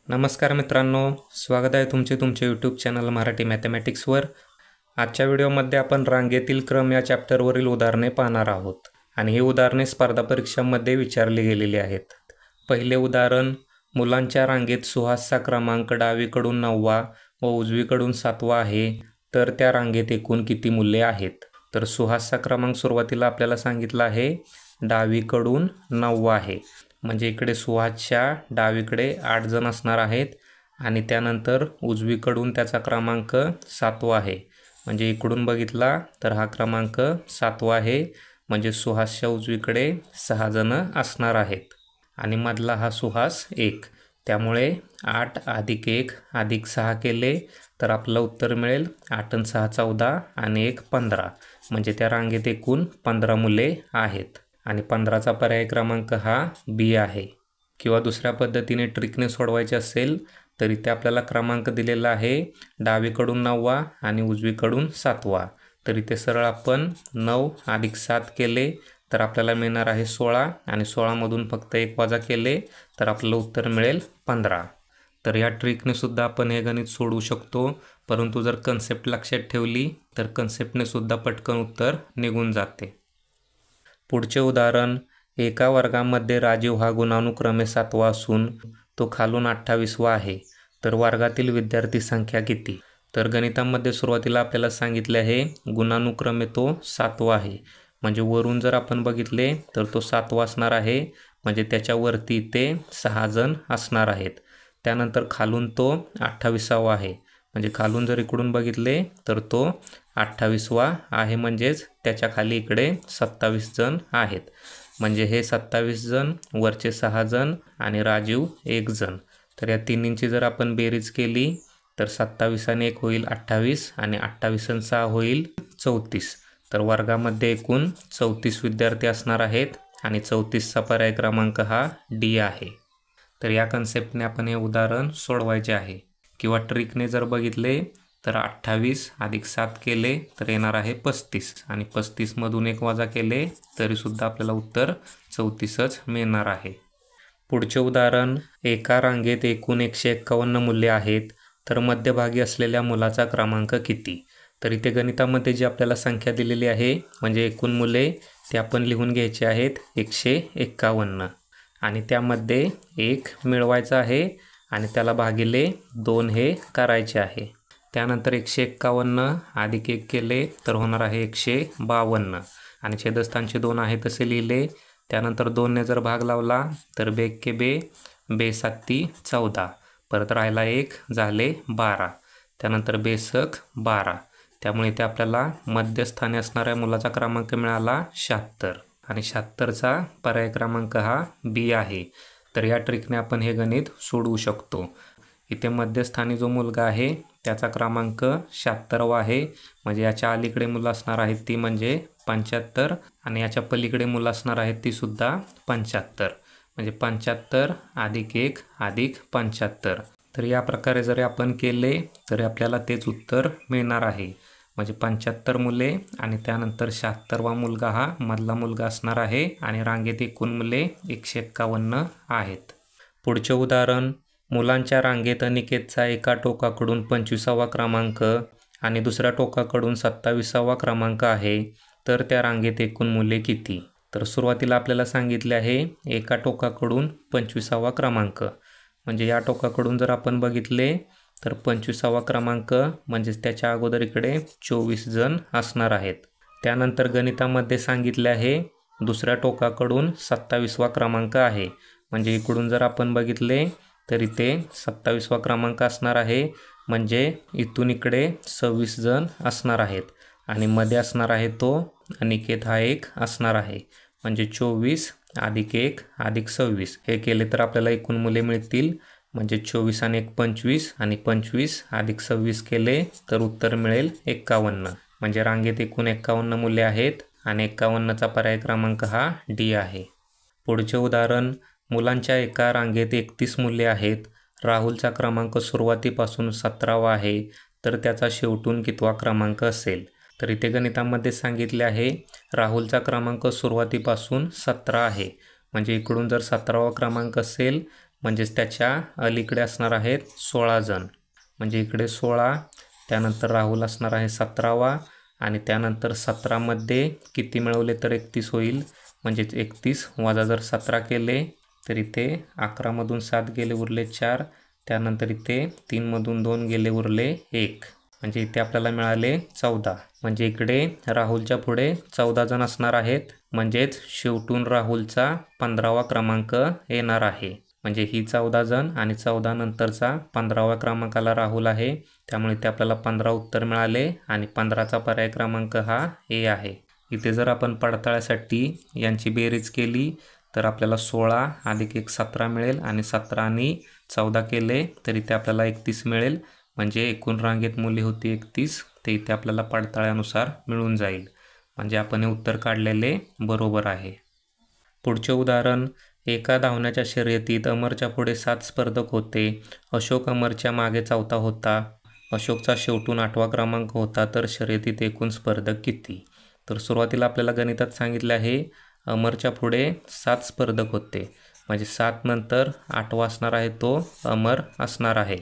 नमस्कार मित्रांनो, स्वागत आहे तुमचे यूट्यूब चॅनल मराठी मॅथमॅटिक्सवर। आजच्या व्हिडिओमध्ये आपण रांगेतील क्रम या चॅप्टरवरील उदाहरणे पाहणार आहोत आणि ही उदाहरणे स्पर्धा परीक्षांमध्ये विचारली गेलेली आहेत। पहिले उदाहरण, मुलांच्या रांगेत सुहासचा क्रमांक डावीकडून 9वा व उजवीकडून 7वा आहे, तर त्या रांगेत एकूण किती मूल्ये आहेत? तर सुहासचा क्रमांक सुरुवातीला आपल्याला सांगितला आहे डावीकडून 9वा आहे, म्हणजे इकडे सुहासच्या डावीकडे 8 जण असणार आहेत आणि त्यानंतर उजवीकडून त्याचा क्रमांक 7वा आहे, म्हणजे इकडून बघितला तर हा क्रमांक 7वा आहे, म्हणजे सुहासच्या उजवीकडे 6 जण असणार आहेत आणि मधला हा सुहास 1, त्यामुळे 8 + 1 + 6 केले तर आपलं उत्तर मिळेल 8 आणि 6 14 आणि 1 15, म्हणजे त्या रांगेत एकूण 15 मुले आहेत आणि 15चा पर्याय क्रमांक हा बी आहे। किंवा दुसऱ्या पद्धतीने ट्रिकने सोडवायचे असेल तर इथे आपल्याला क्रमांक दिलेला आहे डावीकडून 9वा आणि उजवीकडून 7वा, तर इथे सरळ आपण 9 + 7 केले तर आपल्याला मिळणार आहे 16 आणि 16मधून फक्त 1 वजा केले तर आपलं उत्तर मिळेल 15। तर या ट्रिकने सुद्धा आपण हे गणित सोडवू शकतो, परंतु जर कन्सेप्ट लक्षात ठेवली तर कन्सेप्टने सुद्धा पटकन उत्तर निघून जाते। पुढचे उदाहरण, एका वर्गामध्ये राजीव हा गुणानुक्रमे 7वा असून तो खालून 28वा आहे, तर वर्गातील विद्यार्थी संख्या किती? तर गणितामध्ये सुरुवातीला आपल्याला सांगितले आहे गुणानुक्रमे तो 7वा आहे, म्हणजे वरून जर आपण बघितले तर तो 7वा असणार आहे, म्हणजे त्याच्यावरती ते 6 जण असणार आहेत। त्यानंतर खालून तो 28वा आहे, म्हणजे खालून जर इकडून बघितले तर तो 28वा आहे, म्हणजेच त्याच्या खाली इकडे 27 जण आहेत, म्हणजे हे 27 जण, वरचे 6 जण आणि राजीव 1 जण। तर या तिन्हींची जर आपण बेरीज केली तर 27 आणि 1 होईल 28 आणि 28 आणि 6 होईल 34, तर वर्गामध्ये एकूण 34 विद्यार्थी असणार आहेत आणि 34चा पर्याय क्रमांक हा डी आहे। तर या कन्सेप्टने आपण हे उदाहरण सोडवायचे आहे। किंवा ट्रिकने जर बघितले तर 28 + 7 केले तर येणार आहे 35 आणि 35मधून 1 वजा केले तरीसुद्धा आपल्याला उत्तर 34च मिळणार आहे। पुढचे उदाहरण, एका रांगेत एकूण 151 मूल्ये आहेत, तर मध्यभागी असलेल्या मुलाचा क्रमांक किती? तर इथे गणितामध्ये जी आपल्याला संख्या दिलेली आहे म्हणजे एकूण मुले, ते आपण लिहून घ्यायचे आहेत 151 आणि त्यामध्ये 1 मिळवायचा आहे आणि त्याला भागिले 2 हे करायचे आहे। त्यानंतर 151 + 1 केले तर होणार आहे 152 आणि छेदस्थानचे 2 आहे तसे लिहिले। त्यानंतर 2ने जर भाग लावला तर 2 × 2 = 2 × 7 = 14, परत राहिला 1 झाले 12, त्यानंतर 2 × 12, त्यामुळे इथे आपल्याला मध्यस्थानी असणाऱ्या मुलाचा क्रमांक मिळाला 76 आणि 76चा पर्याय क्रमांक हा बी आहे। तर या ट्रिकने आपण हे गणित सोडवू शकतो। इथे मध्यस्थानी जो मुलगा आहे त्याचा क्रमांक 76वा आहे, म्हणजे याच्या अलीकडे मुलं असणार आहेत ती म्हणजे 75 आणि याच्या पलीकडे मुलं असणार आहेत ती सुद्धा 75, म्हणजे 75 + 1 + 75। तर या प्रकारे जरी आपण केले तरी आपल्याला तेच उत्तर मिळणार आहे, म्हणजे 75 मुले आणि त्यानंतर 76वा मुलगा हा मधला मुलगा असणार आहे आणि रांगेत एकूण मुले 151 आहेत। पुढचे उदाहरण, मुलांच्या रांगेत अनिकेतचा एका टोकाकडून 25वा क्रमांक आणि दुसऱ्या टोकाकडून 27वा क्रमांक आहे, तर त्या रांगेत एकूण मुले किती? तर सुरुवातीला आपल्याला सांगितले आहे एका टोकाकडून 25वा क्रमांक, म्हणजे या टोकाकडून जर आपण बघितले तर 25वा क्रमांक म्हणजेच त्याच्या अगोदर इकडे 24 जण असणार आहेत। त्यानंतर गणितामध्ये सांगितले आहे दुसऱ्या टोकाकडून 27वा क्रमांक आहे, म्हणजे इकडून जर आपण बघितले तर इथे 27वा क्रमांक असणार आहे, म्हणजे इथून इकडे 26 जण असणार आहेत आणि मध्ये असणार आहे तो अनिकेत हा 1 असणार आहे, म्हणजे 24 + 1 + 26 हे केले तर आपल्याला एकूण मुले मिळतील, म्हणजे 24 आणि 1 25 आणि 25 + 26 केले तर उत्तर मिळेल 51, म्हणजे रांगेत एकूण 51 मुले आहेत आणि 51चा पर्याय क्रमांक हा डी आहे। पुढचे उदाहरण, मुलांच्या एका रांगेत 31 मुले आहेत, राहुलचा क्रमांक सुरुवातीपासून 17वा आहे, तर त्याचा शेवटून कितवा क्रमांक असेल? तर इथे गणितामध्ये सांगितले आहे राहुलचा क्रमांक सुरुवातीपासून 17 आहे, म्हणजे इकडून जर 17वा क्रमांक असेल म्हणजेच त्याच्या अलीकडे असणार आहेत 16 जण. म्हणजे इकडे 16, त्यानंतर राहुल असणार आहे 17वा आणि त्यानंतर 17मध्ये किती मिळवले तर 31 होईल. म्हणजेच 31 वजा जर 17 केले तर इथे 11मधून 7 गेले उरले 4, त्यानंतर इथे 3मधून 2 गेले उरले 1, म्हणजे इथे आपल्याला मिळाले 14. म्हणजे इकडे राहुलच्या पुढे 14 जण असणार आहेत. म्हणजेच शेवटून राहुलचा 15वा क्रमांक येणार आहे. म्हणजे ही 14 जण आणि 14 नंतरचा 15व्या क्रमांकाला राहुल आहे, त्यामुळे इथे आपल्याला 15 उत्तर मिळाले आणि 15चा पर्याय क्रमांक हा ए आहे. इथे जर आपण पडताळ्यासाठी यांची बेरीज केली तर आपल्याला 16 अधिक 1 17 मिळेल आणि 17 आणि 14 केले तर इथे आपल्याला 31 मिळेल. म्हणजे एकूण रांगेत मूल्य होती 31, ते इथे आपल्याला पडताळ्यानुसार मिळून जाईल. म्हणजे आपण हे उत्तर काढलेले बरोबर आहे. पुढचे उदाहरण, एका धावण्याच्या शर्यतीत अमरच्या पुढे 7 स्पर्धक होते. अशोक अमरच्या मागे 4था होता. अशोकचा शेवटून 8वा क्रमांक होता, तर शर्यतीत एकूण स्पर्धक किती? तर सुरुवातीला आपल्याला गणितात सांगितले आहे अमरच्या पुढे 7 स्पर्धक होते. म्हणजे 7 नंतर 8वा असणार आहे तो अमर असणार आहे.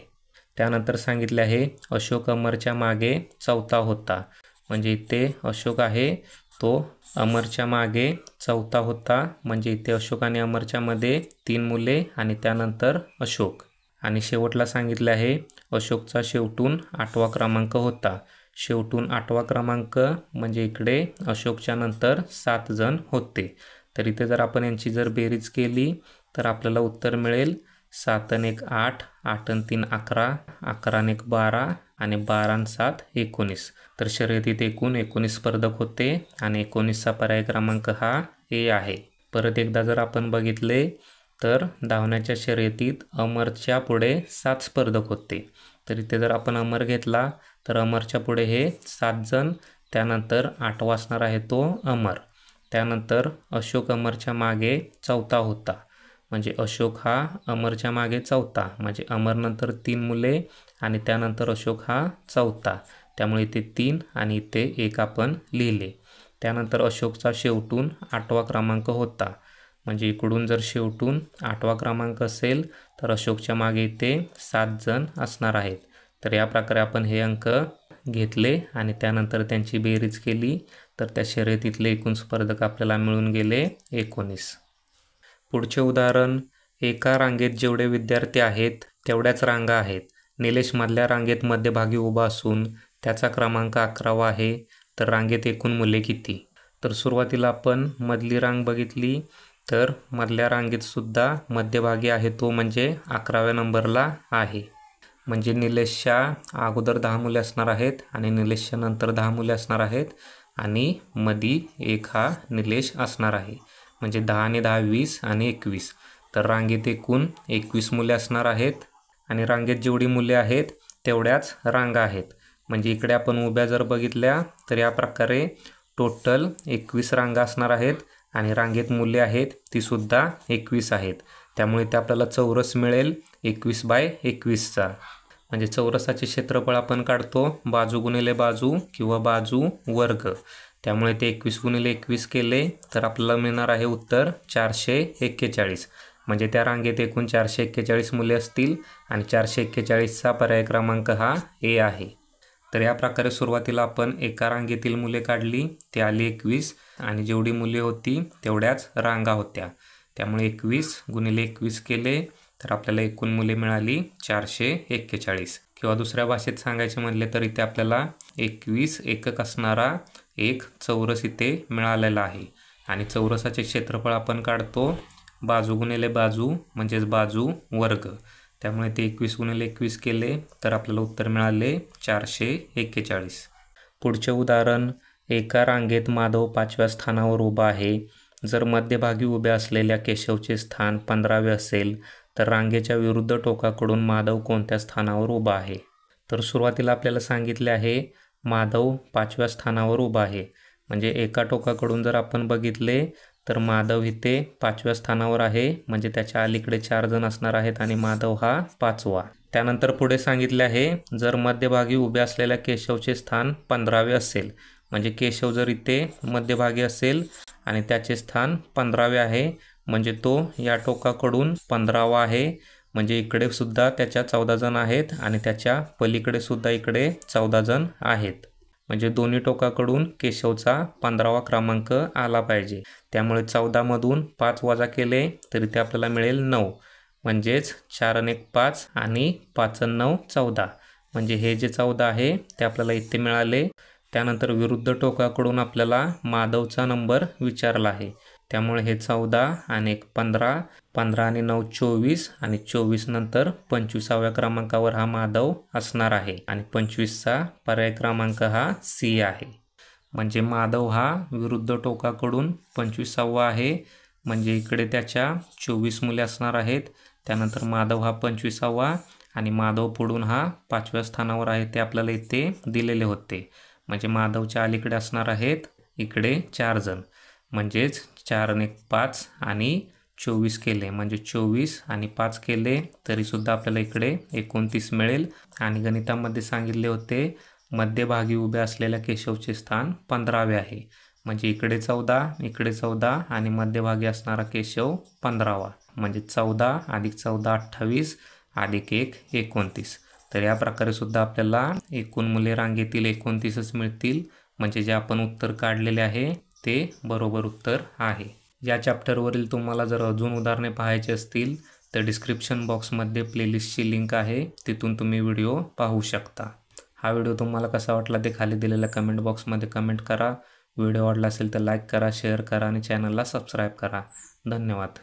त्यानंतर सांगितले आहे अशोक अमरच्या मागे 4था होता. म्हणजे इथे अशोक आहे तो अमरच्या मागे 4था होता. म्हणजे इथे अशोक आणि अमरच्या मध्ये 3 मुले आणि त्यानंतर अशोक. आणि शेवटला सांगितले आहे अशोकचा शेवटून 8वा क्रमांक होता. शेवटून 8वा क्रमांक म्हणजे इकडे अशोकच्या नंतर 7 जण होते. तर इथे जर आपण यांची जर बेरीज केली तर आपल्याला उत्तर मिळेल 7 आणि 1 8, 8 आणि 3 11, 11 आणि 1 12 आणि 12 आणि 7 19. तर शर्यतीत एकूण 19 स्पर्धक होते आणि 19चा पर्याय क्रमांक हा ए आहे. परत एकदा जर आपण बघितले तर धावण्याच्या शर्यतीत अमरच्या पुढे 7 स्पर्धक होते. तर इथे जर आपण अमर घेतला तर अमरच्या पुढे हे 7 जण, त्यानंतर 8वा असणार आहे तो अमर. त्यानंतर अशोक अमरच्या मागे 4था होता. म्हणजे अशोक हा अमरच्या मागे 4था, म्हणजे अमरनंतर 3 मुले आणि त्यानंतर अशोक हा 4था, त्यामुळे इथे 3 आणि इथे 1 आपण लिहिले. त्यानंतर अशोकचा शेवटून 8वा क्रमांक होता. म्हणजे इकडून जर शेवटून 8वा क्रमांक असेल तर अशोकच्या मागे इथे 7 जण असणार आहेत. तर या प्रकारे आपण हे अंक घेतले आणि त्यानंतर त्यांची बेरीज केली तर त्या शर्यतीतले एकूण स्पर्धक आपल्याला मिळून गेले 19. पुढचे उदाहरण, एका रांगेत जेवढे विद्यार्थी आहेत तेवढ्याच रांगा आहेत. निलेश मधल्या रांगेत मध्यभागी उभा असून त्याचा क्रमांक 11वा आहे. तर रांगेत एकूण मुले किती? तर सुरुवातीला आपण मधली रांग बघितली तर मधल्या रांगेत सुद्धा मध्यभागी आहे तो म्हणजे 11व्या नंबरला आहे. म्हणजे निलेशच्या अगोदर 10 मुले असणार आहेत आणि निलेशच्या नंतर 10 मुले असणार आहेत आणि मधी 1 हा निलेश असणार आहे. म्हणजे 10 आणि 10 20 आणि 21. तर रांगेत एकूण 21 मुले असणार आहेत आणि रांगेत जेवढी मुले आहेत तेवढ्याच रांगा आहेत. म्हणजे इकडे आपण उभ्या जर बघितल्या तर या प्रकारे टोटल 21 रांगा असणार आहेत आणि रांगेत मुले आहेत ती सुद्धा 21 आहेत. त्यामुळे ते आपल्याला चौरस मिळेल 21/21चा. म्हणजे चौरसाचे क्षेत्रफळ आपण काढतो बाजू गुणिले बाजू किंवा बाजू वर्ग. त्यामुळे ते 21 गुणिले 21 केले तर आपल्याला मिळणार आहे उत्तर 441. म्हणजे त्या रांगेत एकूण 441 मुले असतील आणि 441चा पर्याय क्रमांक हा ए आहे. तर या प्रकारे सुरुवातीला आपण एका रांगेतील मुले काढली, ते आली 21 आणि जेवढी मुले होती तेवढ्याच रांगा होत्या. त्यामुळे 21 गुणिले 21 केले तर आपल्याला एकूण मुले मिळाली 441. किंवा दुसऱ्या भाषेत सांगायचे म्हटले तर इथे आपल्याला 21 एकक असणारा एक चौरस इथे मिळालेला आहे. आणि चौरसाचे क्षेत्रफळ आपण काढतो बाजू गुणिले बाजू म्हणजेच बाजू वर्ग. त्यामुळे ते 21 गुणिले 21 केले तर आपल्याला उत्तर मिळाले 441. पुढचे उदाहरण, एका रांगेत माधव 5व्या स्थानावर उभा आहे. जर मध्यभागी उभ्या असलेल्या केशवचे स्थान 15वे असेल तर रांगेच्या विरुद्ध टोकाकडून माधव कोणत्या स्थानावर उभा आहे? तर सुरुवातीला आपल्याला सांगितले आहे माधव 5व्या स्थानावर उभा आहे. म्हणजे एका टोकाकडून जर आपण बघितले तर माधव इथे 5व्या स्थानावर आहे. म्हणजे त्याच्या अलीकडे 4 जण असणार आहेत आणि माधव हा 5वा. त्यानंतर पुढे सांगितले आहे जर मध्यभागी उभे असलेल्या केशवचे स्थान 15वे असेल. म्हणजे केशव जर इथे मध्यभागी असेल आणि त्याचे स्थान 15वे आहे म्हणजे तो या टोकाकडून 15वा आहे, म्हणजे इकडे सुद्धा त्याच्या 14 जण आहेत आणि त्याच्या पलीकडे सुद्धा इकडे 14 जण आहेत. म्हणजे दोन्ही टोकाकडून केशवचा 15वा क्रमांक आला पाहिजे. त्यामुळे 14मधून 5 वजा केले तरी ते आपल्याला मिळेल 9. म्हणजेच 4 आणि 1 5 आणि 5 आणि 9 14. म्हणजे हे जे 14 आहे ते आपल्याला इथे मिळाले. त्यानंतर विरुद्ध टोकाकडून आपल्याला माधवचा नंबर विचारला आहे. त्यामुळे हे 14 आणि 1 15, 15 आणि 9 24 आणि 24 नंतर 25व्या क्रमांकावर हा माधव असणार आहे आणि 25चा पर्याय क्रमांक हा सी आहे. म्हणजे माधव हा विरुद्ध टोकाकडून 25वा आहे. म्हणजे इकडे त्याच्या 24 मुले असणार आहेत. त्यानंतर माधव हा 25वा आणि माधव पुढून हा 5व्या स्थानावर आहे ते आपल्याला इथे दिलेले होते. म्हणजे माधवच्या अलीकडे असणार आहेत इकडे 4 जण. म्हणजेच 4 आणि 1 5 आणि 24 केले म्हणजे 24 आणि 5 केले तरीसुद्धा आपल्याला इकडे 29 मिळेल. आणि गणितामध्ये सांगितले होते मध्यभागी उभे असलेल्या केशवचे स्थान 15वे आहे. म्हणजे इकडे 14 इकडे 14 आणि मध्यभागी असणारा केशव 15वा. म्हणजे 14 अधिक 14 28 अधिक 1 29. तर या प्रकारे सुद्धा आपल्याला एकूण मुले रांगेतील 29च मिळतील. म्हणजे जे आपण उत्तर काढलेले आहे ते बरोबर उत्तर आहे. या चॅप्टरवरील तुम्हाला जर अजून उदाहरणे पाहायची असतील तर डिस्क्रिप्शन बॉक्समध्ये प्लेलिस्टची लिंक आहे, तिथून तुम्ही व्हिडिओ पाहू शकता. हा व्हिडिओ तुम्हाला कसा वाटला ते खाली दिलेल्या कमेंट बॉक्समध्ये कमेंट करा. व्हिडिओ आवडला असेल तर लाईक करा, शेअर करा आणि चॅनलला सबस्क्राईब करा. धन्यवाद.